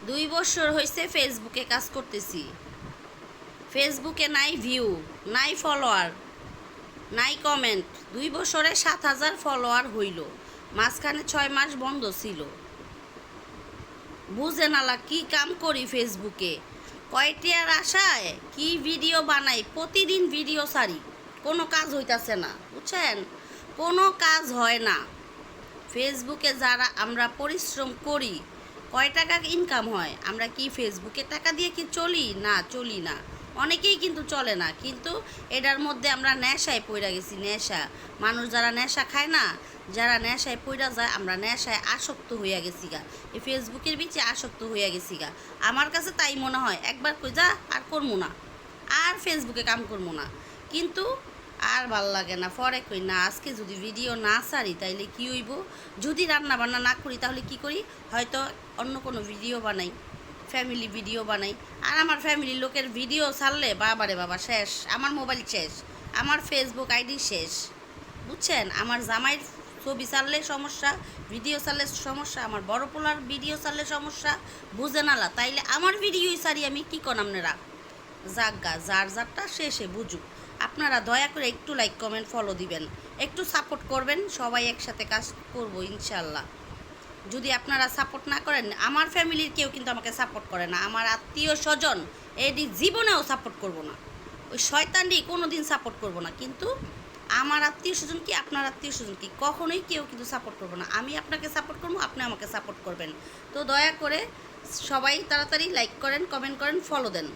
2 বছর হয়েছে ফেসবুকে কাজ করতেছি। ফেসবুকে নাই ভিউ, নাই ফলোয়ার, নাই কমেন্ট। 2 বছরে 7,000 ফলোয়ার হইল। মাঝখানে 6 মাস বন্ধ ছিল। বুঝে নালা কি কাম করি ফেসবুকে, কয়টিয়ার আশায় কি ভিডিও বানাই, প্রতিদিন ভিডিও ছাড়ি, কোনো কাজ হইতাছে না, বুঝছেন? কোনো কাজ হয় না। ফেসবুকে যারা আমরা পরিশ্রম করি, কয় টাকা ইনকাম হয়? আমরা কি ফেসবুকে টাকা দিয়ে কি চলি? না, চলি না। অনেকেই কিন্তু চলে না, কিন্তু এটার মধ্যে আমরা নেশায় পইরা গেছি। নেশা, মানুষ যারা নেশা খায় না, যারা নেশায় পইরা যায়, আমরা নেশায় আসক্ত হইয়া গেছি গা, এই ফেসবুকের বিচে আসক্ত হইয়া গেছি গা। আমার কাছে তাই মনে হয়, একবার কই যা আর করবো না, আর ফেসবুকে কাম করবো না। কিন্তু আর ভাল লাগে না, পরে কই না, আজকে যদি ভিডিও না ছাড়ি তাইলে কি হইব? যদি রান্না বান্না না করি তাহলে কি করি? হয়তো অন্য কোনো ভিডিও বানাই, ফ্যামিলি ভিডিও বানাই। আর আমার ফ্যামিলির লোকের ভিডিও ছাড়লে বাবারে বাবা শেষ, আমার মোবাইল শেষ, আমার ফেসবুক আইডি শেষ, বুঝছেন? আমার জামাইয়ের ছবি ছাড়লে সমস্যা, ভিডিও ছাড়লে সমস্যা, আমার বড় পোলার ভিডিও ছাড়লে সমস্যা। বুঝে নালা তাইলে আমার ভিডিওই ছাড়ি আমি, কি করেন আপনারা? যাজ্ঞা, যার যারটা শেষে বুঝুক। আপনারা দয়া করে একটু লাইক কমেন্ট ফলো দিবেন, একটু সাপোর্ট করবেন, সবাই একসাথে কাজ করব ইনশাল্লাহ। যদি আপনারা সাপোর্ট না করেন, আমার ফ্যামিলির কেউ কিন্তু আমাকে সাপোর্ট করে না, আমার আত্মীয় স্বজন এটি জীবনেও সাপোর্ট করব না, ওই শয়তানটি কোনো দিন সাপোর্ট করব না। কিন্তু আমার আত্মীয় স্বজন কি, আপনার আত্মীয় স্বজন কি, কখনোই কেউ কিন্তু সাপোর্ট করবো না। আমি আপনাকে সাপোর্ট করবো, আপনি আমাকে সাপোর্ট করবেন। তো দয়া করে সবাই তাড়াতাড়ি লাইক করেন, কমেন্ট করেন, ফলো দেন।